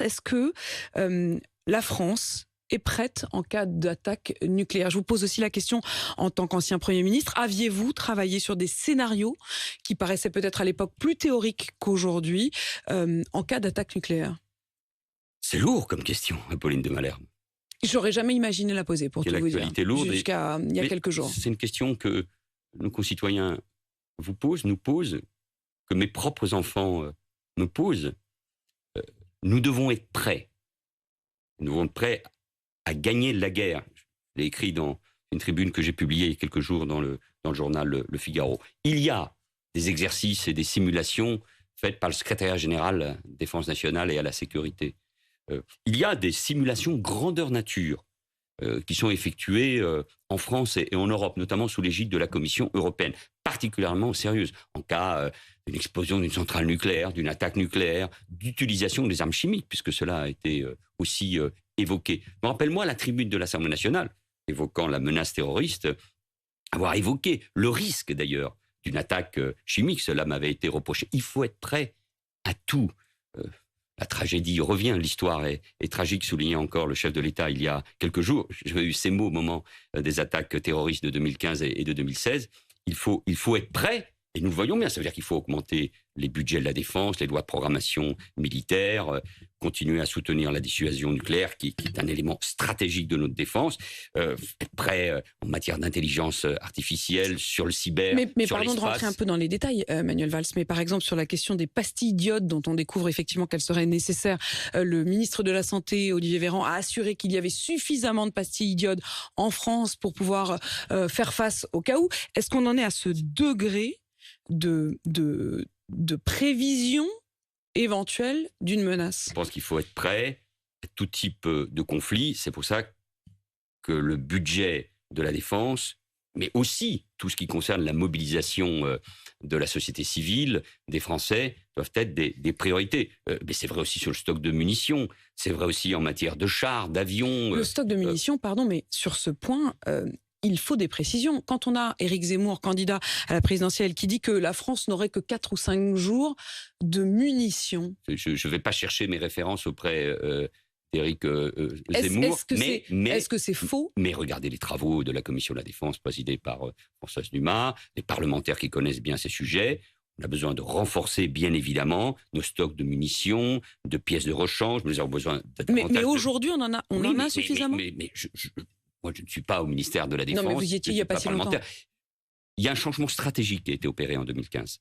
Est-ce que la France est prête en cas d'attaque nucléaire? Je vous pose aussi la question en tant qu'ancien Premier ministre. Aviez-vous travaillé sur des scénarios qui paraissaient peut-être à l'époque plus théoriques qu'aujourd'hui en cas d'attaque nucléaire? C'est lourd comme question, Apolline de Malherbe. J'aurais jamais imaginé la poser, pour tout vous dire, L'actualité lourde. jusqu'à il y a quelques jours. C'est une question que nos concitoyens vous posent, nous posent, que mes propres enfants me posent. Nous devons être prêts. Nous devons être prêts à gagner la guerre. Je l'ai écrit dans une tribune que j'ai publiée il y a quelques jours dans le journal Le Figaro. Il y a des exercices et des simulations faites par le secrétariat général Défense nationale et à la sécurité. Il y a des simulations grandeur nature qui sont effectuées en France et en Europe, notamment sous l'égide de la Commission européenne, particulièrement sérieuses, en cas d'une explosion d'une centrale nucléaire, d'une attaque nucléaire, d'utilisation des armes chimiques, puisque cela a été aussi évoqué. Mais rappelle-moi la tribune de l'Assemblée nationale, évoquant la menace terroriste, avoir évoqué le risque d'ailleurs d'une attaque chimique, cela m'avait été reproché. Il faut être prêt à tout. La tragédie revient, l'histoire est tragique, soulignait encore le chef de l'État il y a quelques jours. J'ai eu ces mots au moment des attaques terroristes de 2015 et de 2016. Il faut être prêt, et nous le voyons bien, ça veut dire qu'il faut augmenter les budgets de la défense, les lois de programmation militaire, continuer à soutenir la dissuasion nucléaire, qui est un élément stratégique de notre défense, être prêt en matière d'intelligence artificielle, sur le cyber, Mais sur pardon de l'espace. rentrer un peu dans les détails, Manuel Valls, mais par exemple sur la question des pastilles d'iode, dont on découvre effectivement qu'elles seraient nécessaires, le ministre de la Santé, Olivier Véran, a assuré qu'il y avait suffisamment de pastilles d'iode en France pour pouvoir faire face au cas où. Est-ce qu'on en est à ce degré de prévision éventuelle d'une menace? Je pense qu'il faut être prêt à tout type de conflit. C'est pour ça que le budget de la défense, mais aussi tout ce qui concerne la mobilisation de la société civile, des Français, doivent être des priorités. Mais c'est vrai aussi sur le stock de munitions, c'est vrai aussi en matière de chars, d'avions. Le stock de munitions, pardon, mais sur ce point, il faut des précisions. Quand on a Éric Zemmour, candidat à la présidentielle, qui dit que la France n'aurait que 4 ou 5 jours de munitions. Je ne vais pas chercher mes références auprès d'Éric Zemmour. Est-ce que c'est faux? Mais regardez les travaux de la Commission de la Défense présidée par Françoise Dumas, les parlementaires qui connaissent bien ces sujets. On a besoin de renforcer, bien évidemment, nos stocks de munitions, de pièces de rechange. Nous avons besoin mais aujourd'hui, on en a suffisamment. Moi, je ne suis pas au ministère de la Défense. Non, mais vous y étiez il n'y a pas si longtemps. Il y a un changement stratégique qui a été opéré en 2015,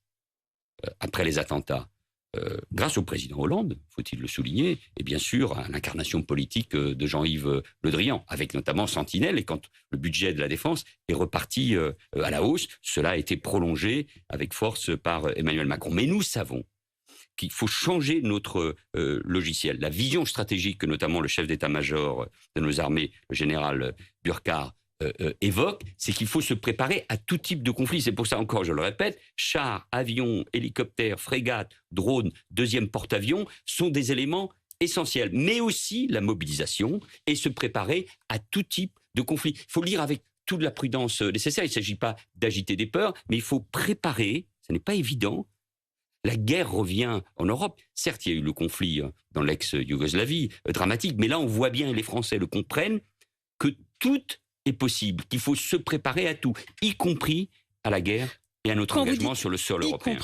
après les attentats, grâce au président Hollande, faut-il le souligner, et bien sûr à l'incarnation politique de Jean-Yves Le Drian, avec notamment Sentinelle. Et quand le budget de la Défense est reparti à la hausse, cela a été prolongé avec force par Emmanuel Macron. Mais nous savons qu'il faut changer notre logiciel. La vision stratégique que notamment le chef d'état-major de nos armées, le général Burkhardt, évoque, c'est qu'il faut se préparer à tout type de conflit. C'est pour ça, encore, je le répète, chars, avions, hélicoptères, frégates, drones, deuxième porte-avions sont des éléments essentiels. Mais aussi la mobilisation et se préparer à tout type de conflit. Il faut le dire avec toute la prudence nécessaire. Il ne s'agit pas d'agiter des peurs, mais il faut préparer, ce n'est pas évident. La guerre revient en Europe. Certes, il y a eu le conflit dans l'ex-Yougoslavie, dramatique, mais là, on voit bien, et les Français le comprennent, que tout est possible, qu'il faut se préparer à tout, y compris à la guerre et à notre engagement sur le sol européen.